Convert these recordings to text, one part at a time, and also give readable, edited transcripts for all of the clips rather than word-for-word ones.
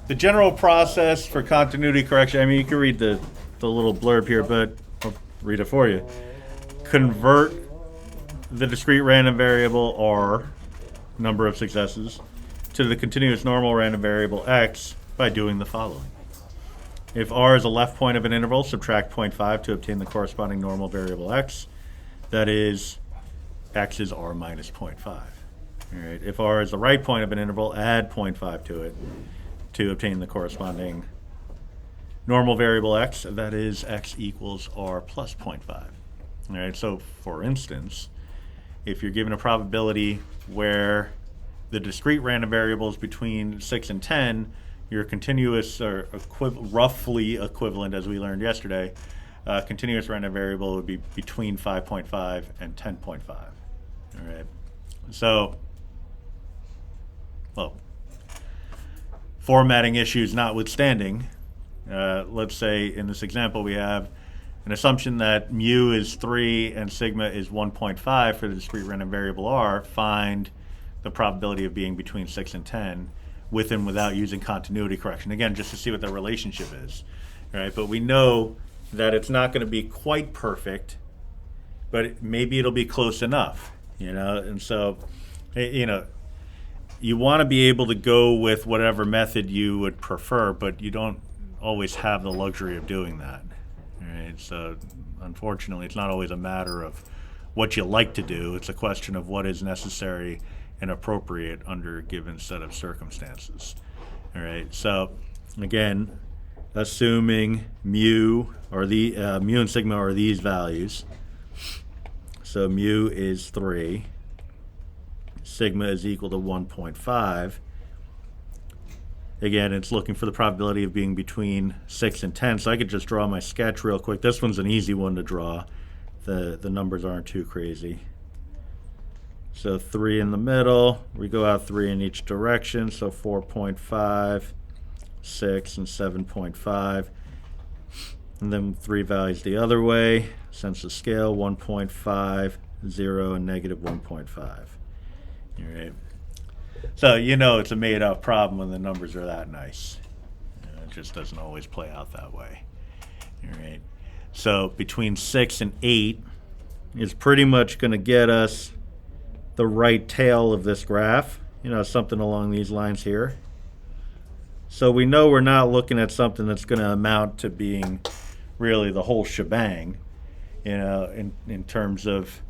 the general process for continuity correction, I mean, you can read the little blurb here, but I'll read it for you. Convert the discrete random variable R, number of successes, to the continuous normal random variable X by doing the following. If R is a left point of an interval, subtract 0.5 to obtain the corresponding normal variable X. That is, X is R minus 0.5. All right. If R is the right point of an interval, add 0.5 to it to obtain the corresponding normal variable X. That is, X equals R plus 0.5. All right. So, for instance, if you're given a probability where the discrete random variable is between 6 and 10, your continuous or roughly equivalent, as we learned yesterday, continuous random variable would be between 5.5 and 10.5. All right. So, well, formatting issues notwithstanding, let's say in this example we have an assumption that mu is 3 and sigma is 1.5 for the discrete random variable R. Find the probability of being between 6 and 10 with and without using continuity correction. Again, just to see what the relationship is. All right, but we know that it's not going to be quite perfect, but maybe it'll be close enough, and so, you want to be able to go with whatever method you would prefer, but you don't always have the luxury of doing that. All right, so unfortunately, it's not always a matter of what you like to do. It's a question of what is necessary and appropriate under a given set of circumstances. All right, so again, assuming mu and sigma are these values. So mu is 3. Sigma is equal to 1.5. Again, it's looking for the probability of being between 6 and 10. So I could just draw my sketch real quick. This one's an easy one to draw. The numbers aren't too crazy. So 3 in the middle. We go out 3 in each direction. So 4.5, 6, and 7.5. And then 3 values the other way. Sense of scale, 1.5, 0, and negative 1.5. All right. So it's a made-up problem when the numbers are that nice. It just doesn't always play out that way. All right. So between 6 and 8 is pretty much going to get us the right tail of this graph, something along these lines here. So we know we're not looking at something that's going to amount to being really the whole shebang, in terms of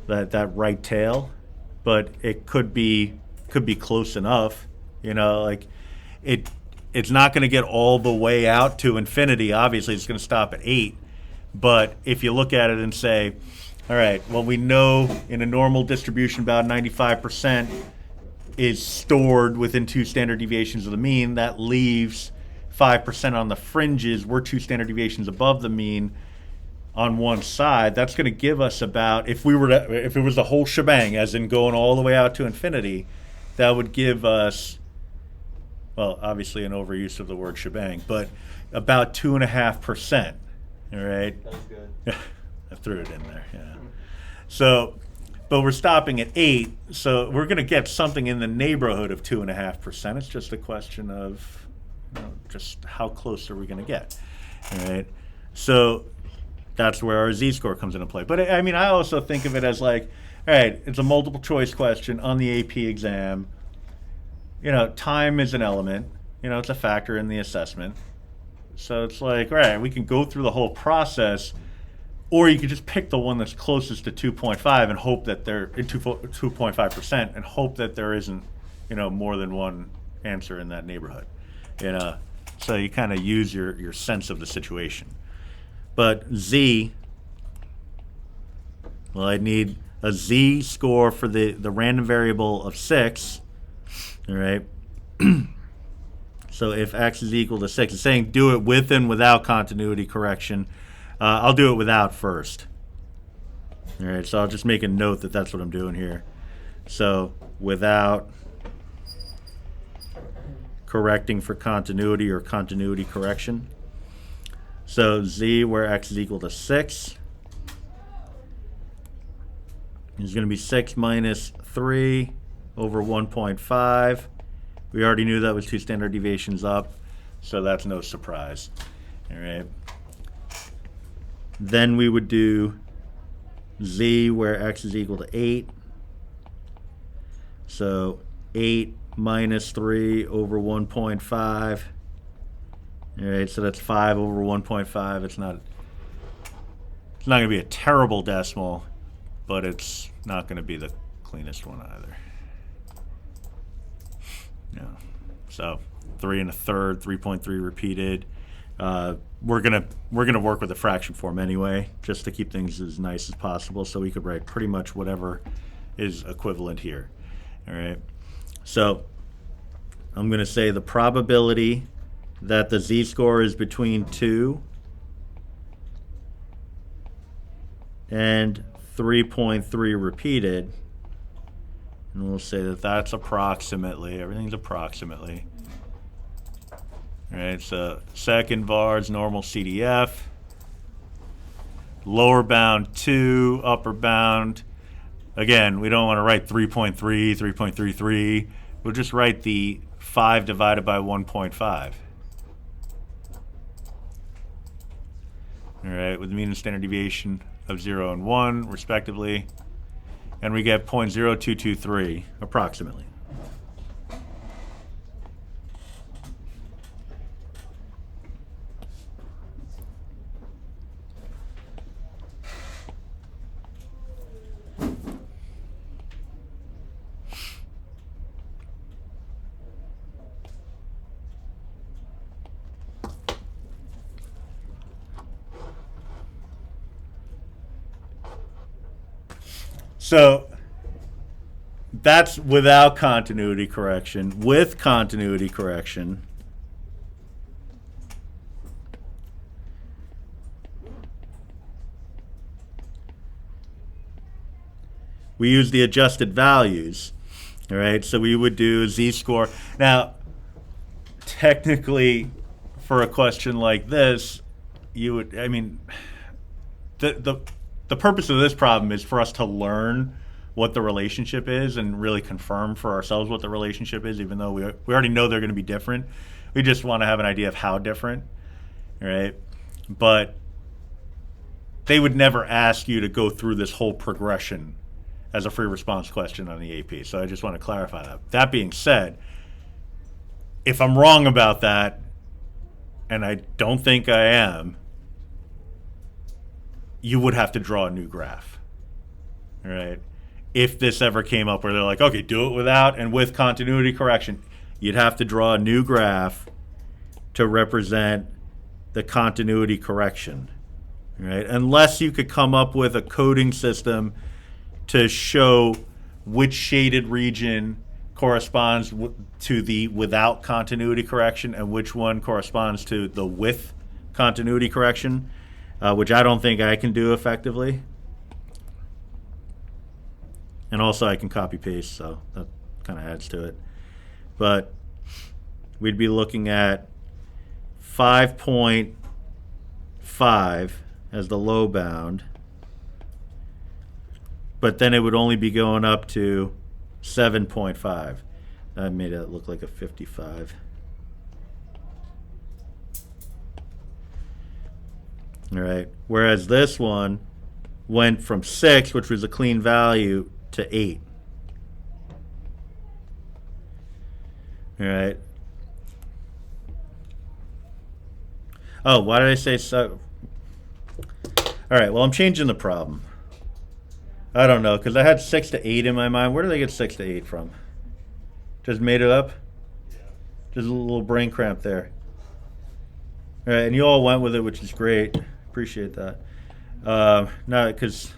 that right tail. But it could be close enough, like it's not going to get all the way out to infinity. Obviously, it's going to stop at 8. But if you look at it and say, all right, well, we know in a normal distribution about 95% is stored within 2 standard deviations of the mean. That leaves 5% on the fringes. We're 2 standard deviations above the mean on one side. That's going to give us about, if it was the whole shebang, as in going all the way out to infinity, that would give us, well, obviously an overuse of the word shebang, but about 2.5%. All right. That's good. I threw it in there. Yeah. So, but we're stopping at 8, so we're going to get something in the neighborhood of 2.5%. It's just a question of, just how close are we going to get? All right. So that's where our z-score comes into play. But I also think of it as like, all right, it's a multiple choice question on the AP exam. Time is an element. It's a factor in the assessment. So it's like, all right, we can go through the whole process, or you could just pick the one that's closest to 2.5 and hope that they're 2.5% and hope that there isn't, more than one answer in that neighborhood. So you kind of use your sense of the situation. But z, well, I need a z-score for the random variable of 6, all right? So if x is equal to 6, it's saying do it with and without continuity correction. I'll do it without first. All right, so I'll just make a note that that's what I'm doing here. So without correcting for continuity or continuity correction. So z, where x is equal to 6, is going to be 6 minus 3 over 1.5 We already knew that was 2 standard deviations up, so that's no surprise. All right. Then we would do z where x is equal to 8. So 8 minus 3 over 1.5. All right, so that's 5 over 1.5. It's not going to be a terrible decimal, but it's not going to be the cleanest one either. Yeah. So 3 1/3, 3.3 repeated. We're gonna work with a fraction form anyway, just to keep things as nice as possible. So we could write pretty much whatever is equivalent here. All right. So I'm going to say the probability that the z-score is between 2 and 3.3 repeated. And we'll say that that's approximately, everything's approximately. All right, so second var's normal CDF. Lower bound 2, upper bound. Again, we don't want to write 3.3, 3.33. We'll just write the 5 divided by 1.5. All right, with the mean and standard deviation of 0 and 1, respectively. And we get 0.0223, approximately. So that's without continuity correction. With continuity correction, we use the adjusted values. All right, so we would do z-score. Now, technically, for a question like this, you would, I mean, the purpose of this problem is for us to learn what the relationship is and really confirm for ourselves what the relationship is, even though we already know they're going to be different. We just want to have an idea of how different, right? But they would never ask you to go through this whole progression as a free response question on the AP. So I just want to clarify that. That being said, if I'm wrong about that, and I don't think I am, you would have to draw a new graph, all right? If this ever came up where they're like, okay, do it without and with continuity correction, you'd have to draw a new graph to represent the continuity correction, right? Unless you could come up with a coding system to show which shaded region corresponds to the without continuity correction and which one corresponds to the with continuity correction. Which I don't think I can do effectively. And also I can copy paste, so that kind of adds to it. But we'd be looking at 5.5 as the low bound, but then it would only be going up to 7.5. That made it look like a 55. All right. Whereas this one went from 6, which was a clean value, to 8. All right. Oh, why did I say so? All right. Well, I'm changing the problem. I don't know, because I had 6 to 8 in my mind. Where did I get 6 to 8 from? Just made it up? Yeah. Just a little brain cramp there. All right, and you all went with it, which is great. Appreciate that. No, because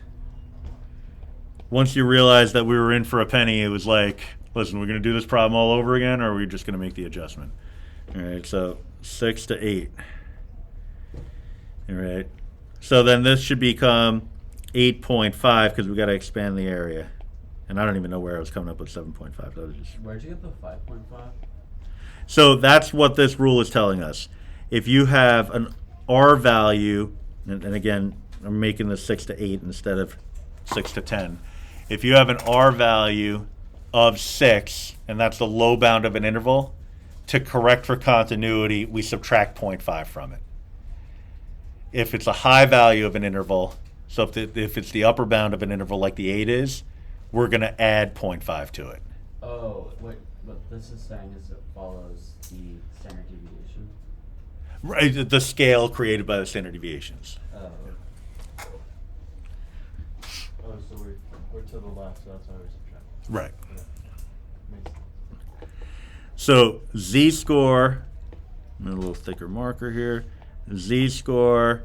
once you realized that we were in for a penny, it was like, listen, we're going to do this problem all over again, or are we just going to make the adjustment? All right, so 6 to 8. All right. So then this should become 8.5 because we got to expand the area. And I don't even know where I was coming up with 7.5. That was just... Where'd you get the 5.5? So that's what this rule is telling us. If you have an R value, and again, I'm making this 6 to 8 instead of 6 to 10. If you have an R value of 6, and that's the low bound of an interval, to correct for continuity, we subtract 0.5 from it. If it's a high value of an interval, so if it's the upper bound of an interval like the 8 is, we're going to add 0.5 to it. Oh, what this is saying is it follows the standard deviation? Right, the scale created by the standard deviations. Oh. Oh, so we're to the left, so that's why we're subtracting. Right. Yeah. Makes sense. So z-score, a little thicker marker here, z-score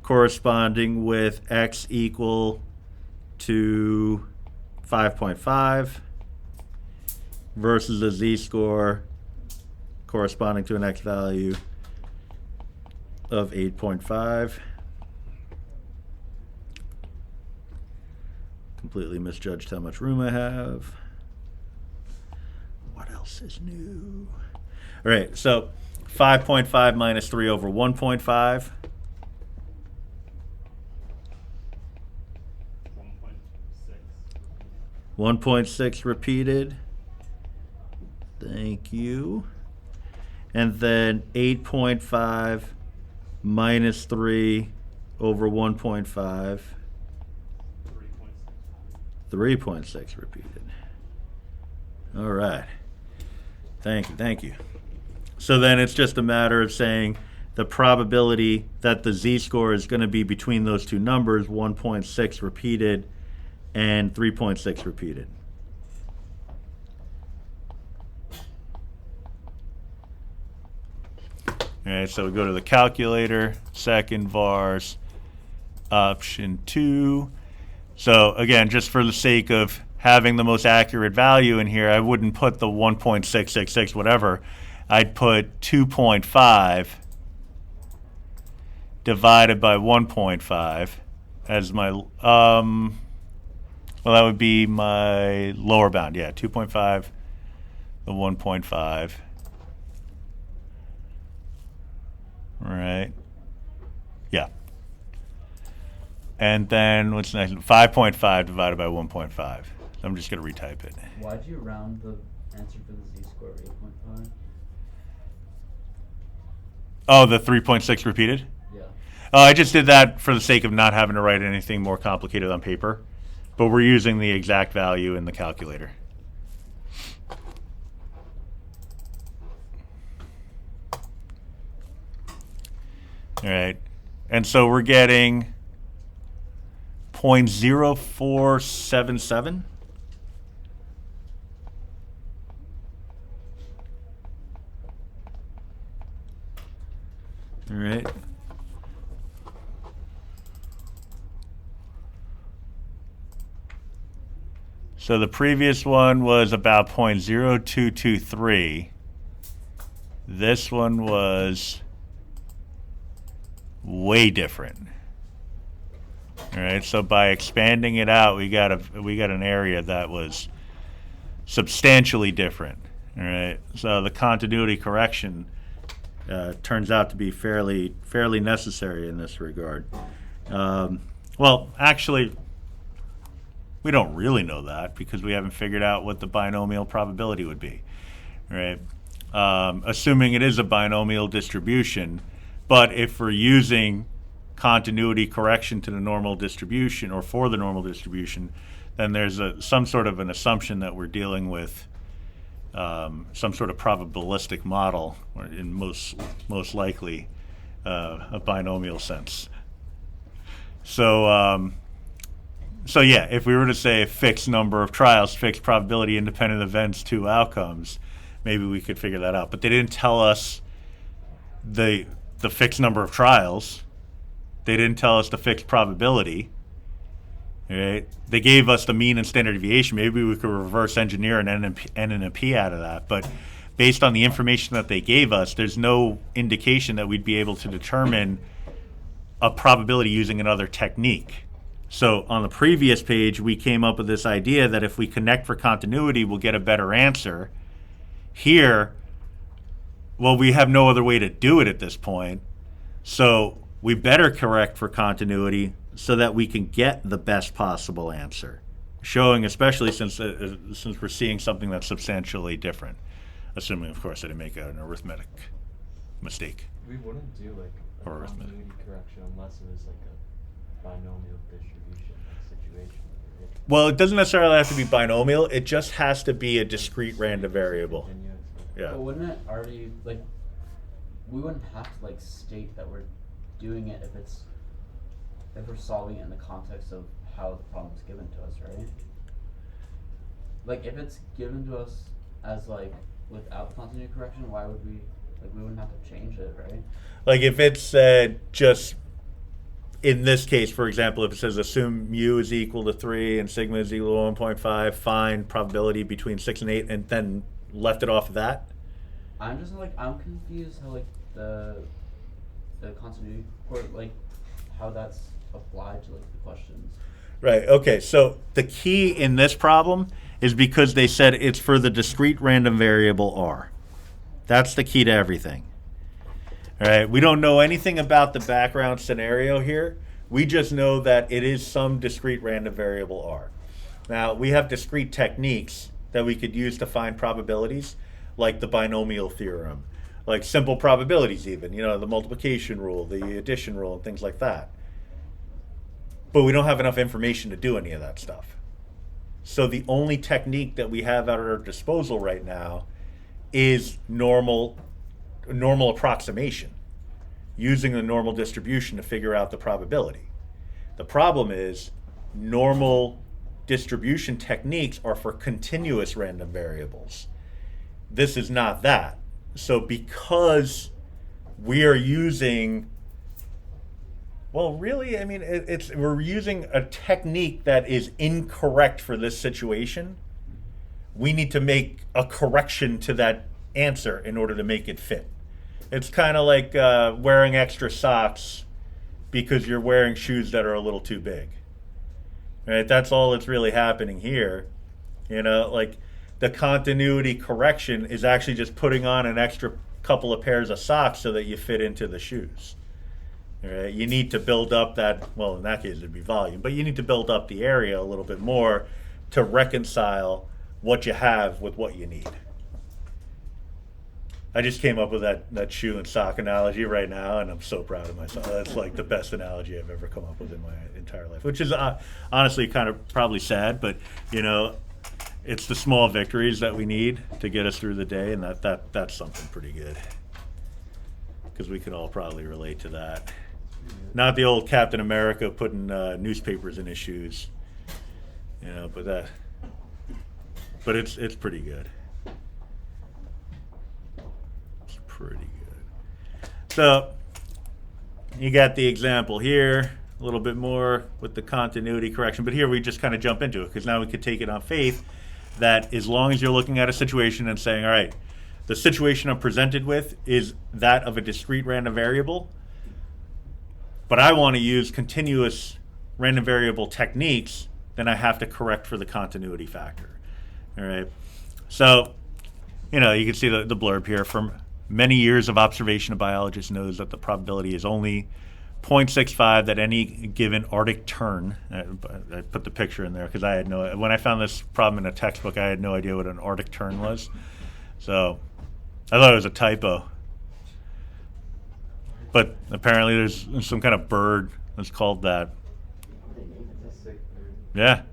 corresponding with x equal to 5.5 versus a z-score corresponding to an x value of 8.5. Completely misjudged how much room I have. What else is new? All right, so 5.5 minus 3 over 1.5. 1.6 repeated. Thank you. And then 8.5 minus 3 over 1.5. 3.6 repeated. All right. Thank you. So then it's just a matter of saying the probability that the z-score is going to be between those two numbers, 1.6 repeated and 3.6 repeated. All right, so we go to the calculator, second vars, option 2. So again, just for the sake of having the most accurate value in here, I wouldn't put the 1.666 whatever. I'd put 2.5 divided by 1.5 as my, well, that would be my lower bound. Yeah, 2.5, the 1.5. Right. Yeah. And then what's next? 5.5 divided by 1.5. So I'm just going to retype it. Why'd you round the answer for the z-score 8.5? Oh, the 3.6 repeated? Yeah. Oh, I just did that for the sake of not having to write anything more complicated on paper. But we're using the exact value in the calculator. All right. And so we're getting 0.0477. All right. So the previous one was about 0.0223. This one was way different. All right, so by expanding it out, we got an area that was substantially different. All right, so the continuity correction turns out to be fairly necessary in this regard. Well, actually, we don't really know that because we haven't figured out what the binomial probability would be. All right, assuming it is a binomial distribution. But if we're using continuity correction to the normal distribution or for the normal distribution, then there's some sort of an assumption that we're dealing with some sort of probabilistic model, or in most likely a binomial sense. So yeah, if we were to say a fixed number of trials, fixed probability, independent events, 2 outcomes, maybe we could figure that out. But they didn't tell us the fixed number of trials. They didn't tell us the fixed probability. Right? They gave us the mean and standard deviation. Maybe we could reverse engineer an N and a P out of that. But based on the information that they gave us, there's no indication that we'd be able to determine a probability using another technique. So on the previous page, we came up with this idea that if we connect for continuity, we'll get a better answer. Here, well, we have no other way to do it at this point, so we better correct for continuity so that we can get the best possible answer. showing, especially since we're seeing something that's substantially different, assuming, of course, I didn't make an arithmetic mistake. We wouldn't do like a Or arithmetic. continuity correction unless it was like a binomial distribution situation. Right? Well, it doesn't necessarily have to be binomial. It just has to be a discrete random variable. Continuous, right? Yeah. But wouldn't it already, like, we wouldn't have to, like, state that we're doing it if we're solving it in the context of how the problem is given to us, right? Like, if it's given to us as, like, without continuity correction, why would we, like, we wouldn't have to change it, right? Like if it's just, in this case, for example, if it says assume mu is equal to 3 and sigma is equal to 1.5, find probability between 6 and 8, and then left it off of that. I'm just, like, I'm confused how, like, the continuity court, like, how that's applied to, like, the questions. Right, okay, so the key in this problem is because they said it's for the discrete random variable r. That's the key to everything. All right, we don't know anything about the background scenario here. We just know that it is some discrete random variable r. Now, we have discrete techniques that we could use to find probabilities, like the binomial theorem, like simple probabilities even, you know, the multiplication rule, the addition rule, and things like that. But we don't have enough information to do any of that stuff. So the only technique that we have at our disposal right now is normal approximation, using the normal distribution to figure out the probability. The problem is normal distribution techniques are for continuous random variables. This is not that. So because we are using, well, really, I mean, we're using a technique that is incorrect for this situation. We need to make a correction to that answer in order to make it fit. It's kind of like wearing extra socks because you're wearing shoes that are a little too big. Right? That's all that's really happening here. You know, like the continuity correction is actually just putting on an extra couple of pairs of socks so that you fit into the shoes. All right? You need to build up that, well, in that case it'd be volume, but you need to build up the area a little bit more to reconcile what you have with what you need. I just came up with that shoe and sock analogy right now, and I'm so proud of myself. That's like the best analogy I've ever come up with in my entire life, which is honestly kind of probably sad, but you know, it's the small victories that we need to get us through the day, and that's something pretty good. Because we can all probably relate to that. Not the old Captain America putting newspapers in his shoes, you know, but it's pretty good. Pretty good. So you got the example here, a little bit more with the continuity correction, but here we just kind of jump into it because now we could take it on faith that as long as you're looking at a situation and saying, all right, the situation I'm presented with is that of a discrete random variable, but I want to use continuous random variable techniques, then I have to correct for the continuity factor. All right. So, you know, you can see the blurb here. From many years of observation, a biologist knows that the probability is only 0.65 that any given Arctic tern, I put the picture in there because I had when I found this problem in a textbook, I had no idea what an Arctic tern was. So I thought it was a typo. But apparently there's some kind of bird that's called that. Yeah.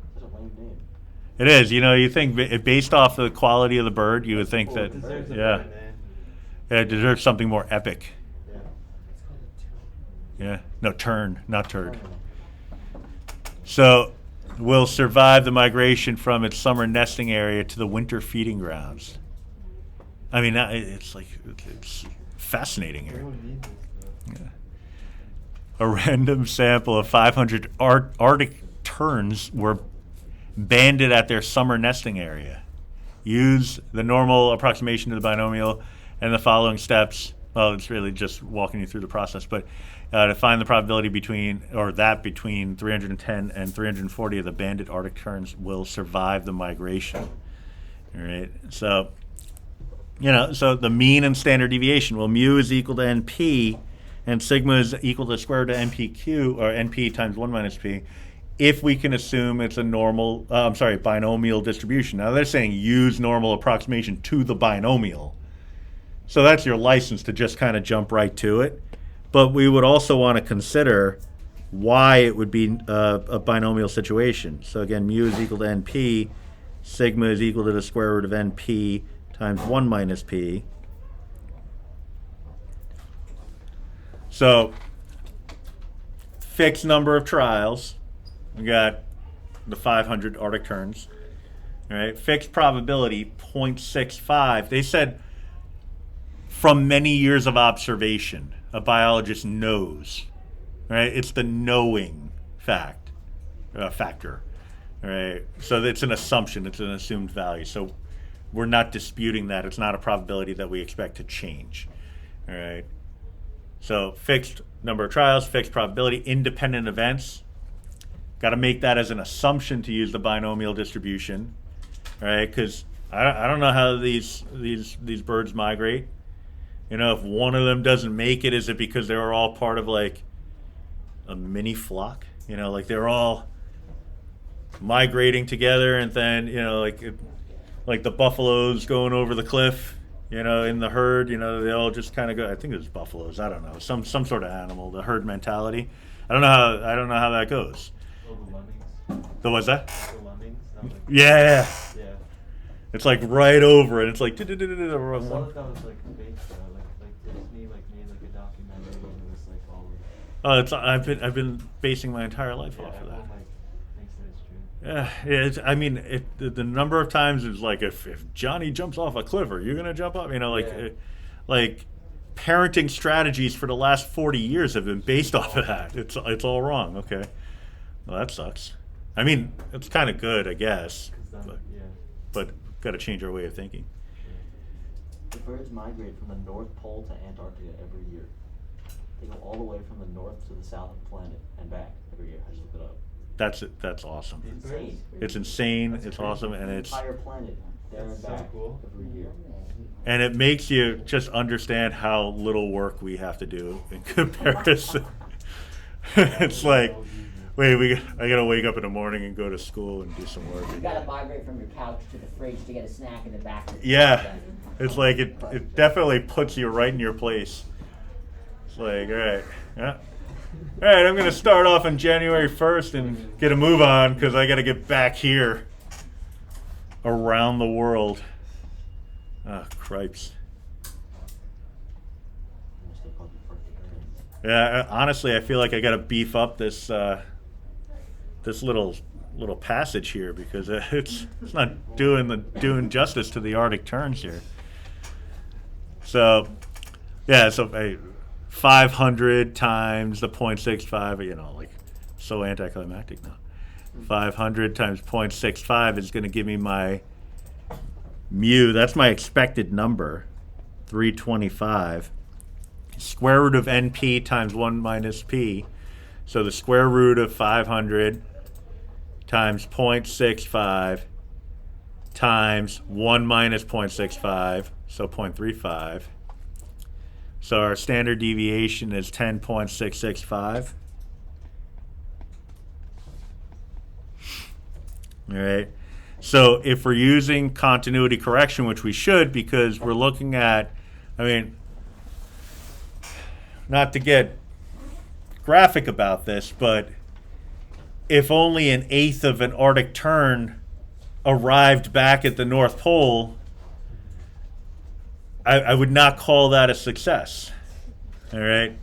It is. You know, you think based off the quality of the bird, you would think that, yeah. Yeah, it deserves something more epic. Yeah. No, tern, not turd. So, will survive the migration from its summer nesting area to the winter feeding grounds. I mean, it's fascinating here. Yeah. A random sample of 500 Arctic terns were banded at their summer nesting area. Use the normal approximation to the binomial and the following steps. Well, it's really just walking you through the process, but to find the probability between 310 and 340 of the banded Arctic terns will survive the migration. All right. So, you know, so the mean and standard deviation. Well, mu is equal to NP, and sigma is equal to the square root of NPQ, or NP times 1 minus P. if we can assume it's a normal, binomial distribution. Now they're saying use normal approximation to the binomial. So that's your license to just kind of jump right to it. But we would also want to consider why it would be a binomial situation. So again, mu is equal to np, sigma is equal to the square root of np times 1 minus p. So fixed number of trials. We got the 500 Arctic terns. All right, fixed probability 0.65. They said from many years of observation, a biologist knows. Right, it's the knowing factor. All right, so it's an assumption. It's an assumed value. So we're not disputing that. It's not a probability that we expect to change. All right. So fixed number of trials, fixed probability, independent events. Got to make that as an assumption to use the binomial distribution, right? Because I don't know how these birds migrate. You know, if one of them doesn't make it, is it because they were all part of like a mini flock? You know, like they're all migrating together, and then like the buffaloes going over the cliff. You know, in the herd, they all just kind of go. I think it was buffaloes. I don't know, some sort of animal. The herd mentality. I don't know how that goes. Oh, the lemmings. The what's that? The lemmings. Not like Yeah. Yeah. It's like right over it. It's like. I saw that was like fake though. Like Disney made like a documentary and it was like all. I've been basing my entire life off of that. Everyone thinks that it's true. I mean, the number of times is like if Johnny jumps off a cliff, are you gonna jump up? Like parenting strategies for the last 40 years have been based off of that. It's all wrong. Okay, well that sucks. I mean, it's kind of good, I guess, but got to change our way of thinking. The birds migrate from the North Pole to Antarctica every year. They go all the way from the north to the south of the planet and back every year. I just looked it up. That's awesome. It's insane. It's insane. It's awesome, and The it's entire planet there and That's so back cool. every year. and it makes you just understand how little work we have to do in comparison. It's like, wait, I gotta wake up in the morning and go to school and do some work. You gotta migrate from your couch to the fridge to get a snack in the back. Yeah, it's like it definitely puts you right in your place. It's like, all right, yeah. All right, I'm going to start off on January 1st and get a move on because I got to get back here around the world. Ah, cripes. Yeah, honestly, I feel like I got to beef up this this little passage here because it's not doing justice to the Arctic terns here. So, yeah, so 500 times the 0.65, like so anticlimactic now. 500 times 0.65 is going to give me my mu. That's my expected number, 325. Square root of np times 1 minus p. So the square root of 500 times 0.65 times 1 minus 0.65, so 0.35. So our standard deviation is 10.665. All right. So if we're using continuity correction, which we should because we're looking at, not to get graphic about this, but if only 1/8 of an Arctic tern arrived back at the North Pole, I would not call that a success. All right.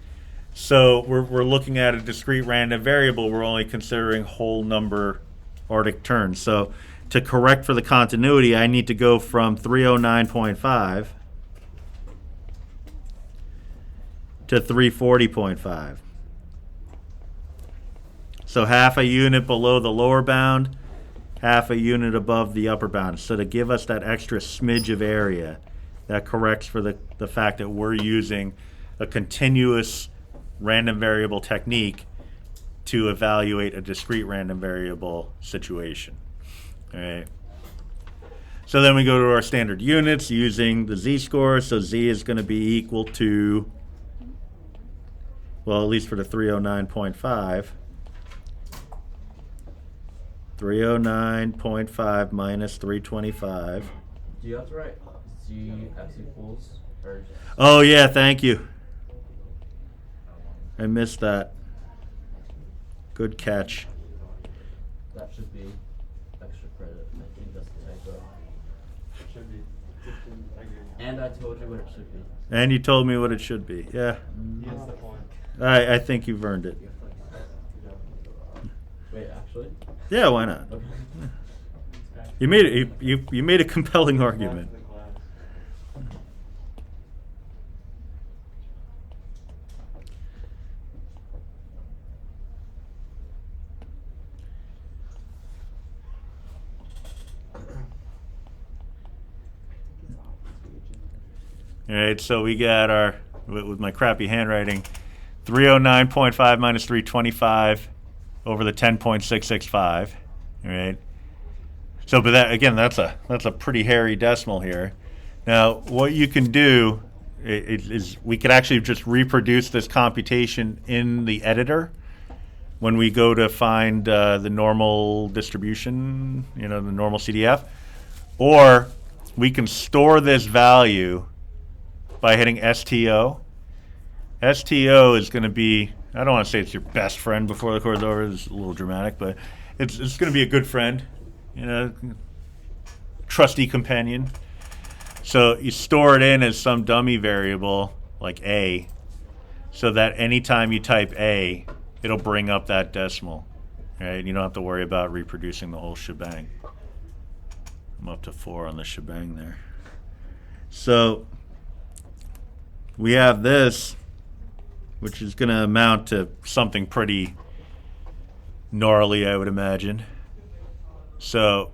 So we're looking at a discrete random variable. We're only considering whole number Arctic terns. So to correct for the continuity, I need to go from 309.5 to 340.5. So half a unit below the lower bound, half a unit above the upper bound. So to give us that extra smidge of area, that corrects for the fact that we're using a continuous random variable technique to evaluate a discrete random variable situation. All right. So then we go to our standard units using the z-score. So z is going to be equal to, well, at least for the 309.5, 309.5 minus 325. Do you have to write z x equals or just Oh, yeah, thank you. I missed that. Good catch. that should be extra credit? I think that's the typo. Should be 15, I agree. And I told you what it should be. And you told me what it should be. Yeah. That's the point. I think you've earned it. Wait, actually? Yeah, why not? Okay. You made it. You made a compelling argument. Back to the class. All right, so we got our, with my crappy handwriting, 309.5 minus 325 over the 10.665. All right. So, but that again, that's a pretty hairy decimal here. Now, what you can do is we could actually just reproduce this computation in the editor when we go to find the normal distribution, the normal CDF, or we can store this value by hitting STO. STO is going to be, I don't want to say it's your best friend before the course over, it's a little dramatic, but it's going to be a good friend, trusty companion. So you store it in as some dummy variable like A, so that anytime you type A, it'll bring up that decimal, right? You don't have to worry about reproducing the whole shebang. I'm up to 4 on the shebang there. So we have this, which is going to amount to something pretty gnarly, I would imagine. So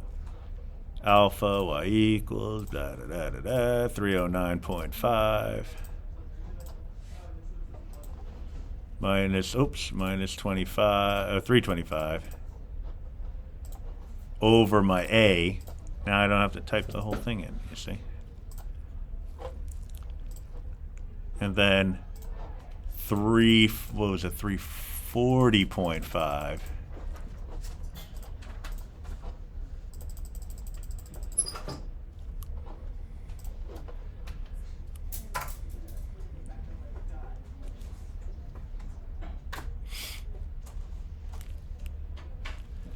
alpha y equals da da da da da 309.5 minus 25 325 over my A. Now I don't have to type the whole thing in, you see. And then 340.5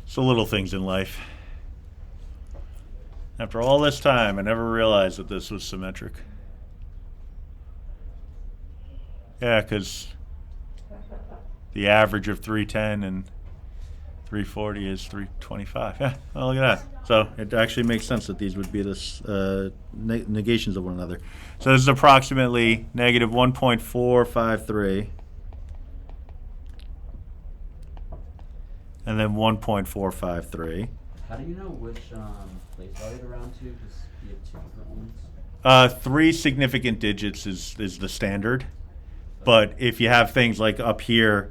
So little things in life. After all this time, I never realized that this was symmetric. Yeah, because the average of 310 and 340 is 325. Yeah, well, look at that. So it actually makes sense that these would be this negations of one another. So this is approximately negative 1.453. And then 1.453. How do you know which place value to round to? Because you have 2 different ones. 3 significant digits is the standard. But if you have things like up here,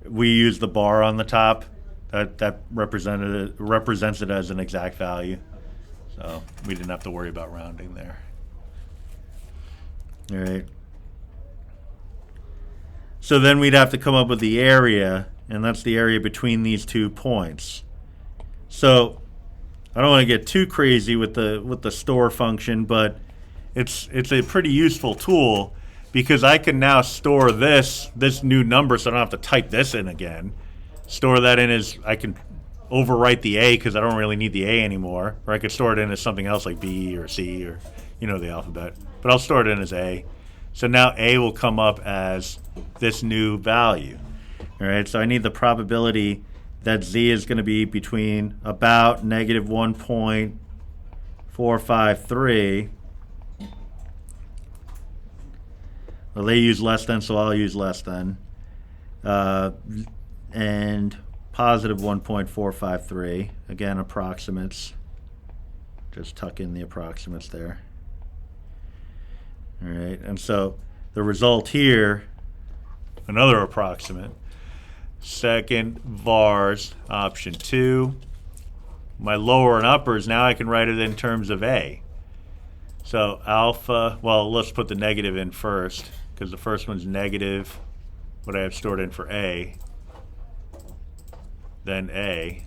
we use the bar on the top. That represents it as an exact value. So we didn't have to worry about rounding there. All right. So then we'd have to come up with the area, and that's the area between these 2 points. So I don't want to get too crazy with the store function, but it's a pretty useful tool, because I can now store this new number, so I don't have to type this in again. Store that in as, I can overwrite the A because I don't really need the A anymore, or I could store it in as something else like B or C or the alphabet. But I'll store it in as A. So now A will come up as this new value. All right, so I need the probability that Z is going to be between about negative 1.453. Well, they use less than, so I'll use less than. And positive 1.453. Again, approximates. Just tuck in the approximates there. All right, and so the result here, another approximate. Second vars, option 2. My lower and uppers, now I can write it in terms of A. So alpha, well, let's put the negative in first, because the first one's negative, what I have stored in for A, then A,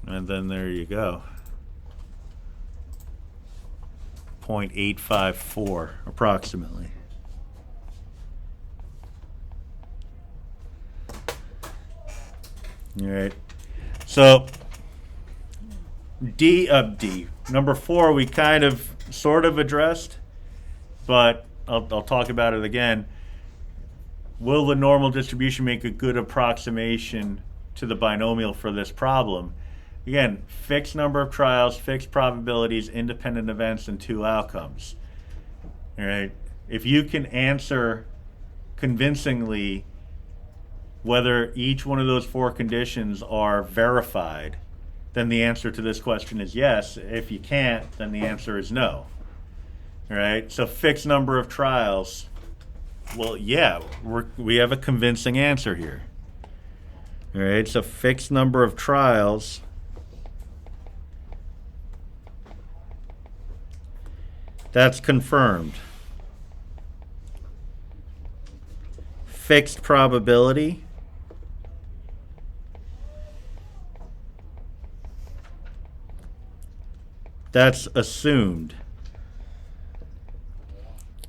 And then there you go. 0.854 approximately. All right. So D. Number 4 we kind of sort of addressed, but I'll talk about it again. Will the normal distribution make a good approximation to the binomial for this problem? Again, fixed number of trials, fixed probabilities, independent events, and 2 outcomes. All right. If you can answer convincingly whether each one of those 4 conditions are verified, then the answer to this question is yes. If you can't, then the answer is no. All right. So fixed number of trials. Well, yeah, we have a convincing answer here. All right. So fixed number of trials. That's confirmed. Fixed probability. That's assumed.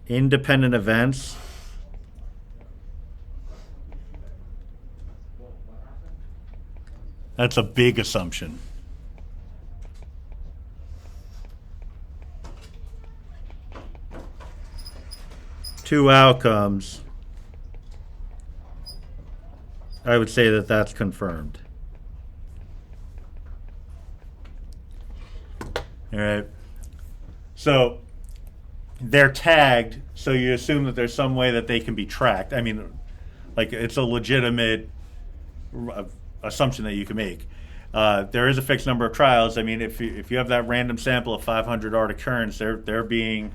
Independent events. That's a big assumption. Two outcomes. I would say that that's confirmed. All right. So they're tagged, so you assume that there's some way that they can be tracked. I mean, like, it's a legitimate assumption that you can make. There is a fixed number of trials. I mean, if you have that random sample of 500 arctic terns, they're being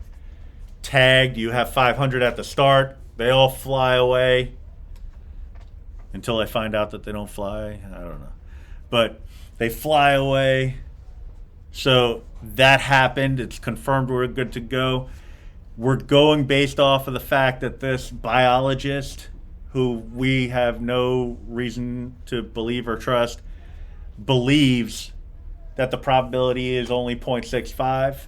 tagged. You have 500 at the start. They all fly away until I find out that they don't fly. I don't know. But they fly away. So that happened. It's confirmed we're good to go. We're going based off of the fact that this biologist, who we have no reason to believe or trust, believes that the probability is only 0.65.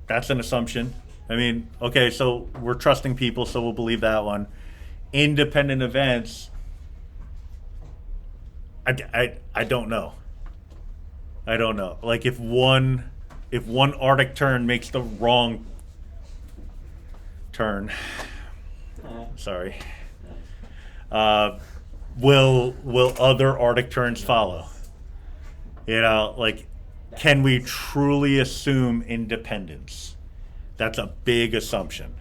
That's an assumption. I mean, okay, so we're trusting people, so we'll believe that one. Independent events, I don't know. I don't know. Like, if one Arctic tern makes the wrong turn, sorry, will other Arctic terns follow? You know, like, can we truly assume independence? That's a big assumption.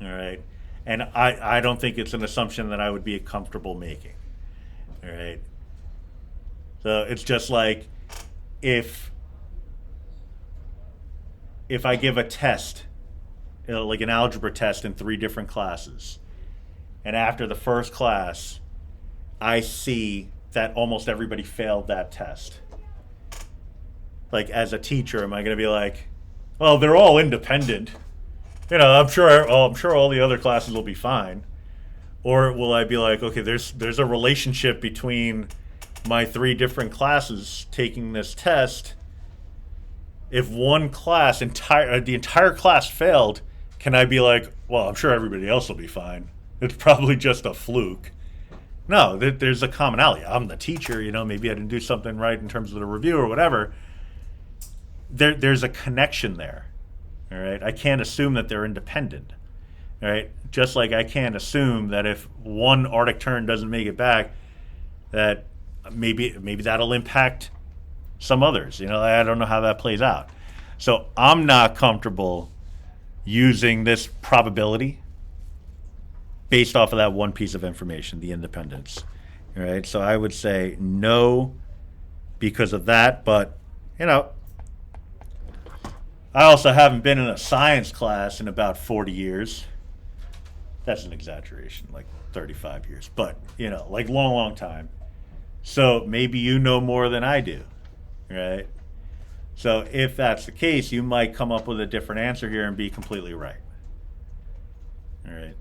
All right. And I don't think it's an assumption that I would be comfortable making. All right. So it's just like, if I give a test, you know, like an algebra test in 3 different classes, and after the first class, I see that almost everybody failed that test. Like, as a teacher, am I going to be like, well, they're all independent, you know, I'm sure all the other classes will be fine? Or will I be like, okay, there's a relationship between my 3 different classes taking this test. If one class, the entire class failed, can I be like, well, I'm sure everybody else will be fine? It's probably just a fluke. No, there's a commonality. I'm the teacher, you know, maybe I didn't do something right in terms of the review or whatever. There's a connection there. All right, I can't assume that they're independent. All right, just like I can't assume that if one Arctic tern doesn't make it back, that maybe that'll impact some others. You know, I don't know how that plays out. So I'm not comfortable using this probability based off of that one piece of information, the independence. All right, so I would say no because of that, but, you know, I also haven't been in a science class in about 40 years. That's an exaggeration, like 35 years, but, you know, like long time. So maybe you know more than I do, right? So if that's the case, you might come up with a different answer here and be completely right. All right.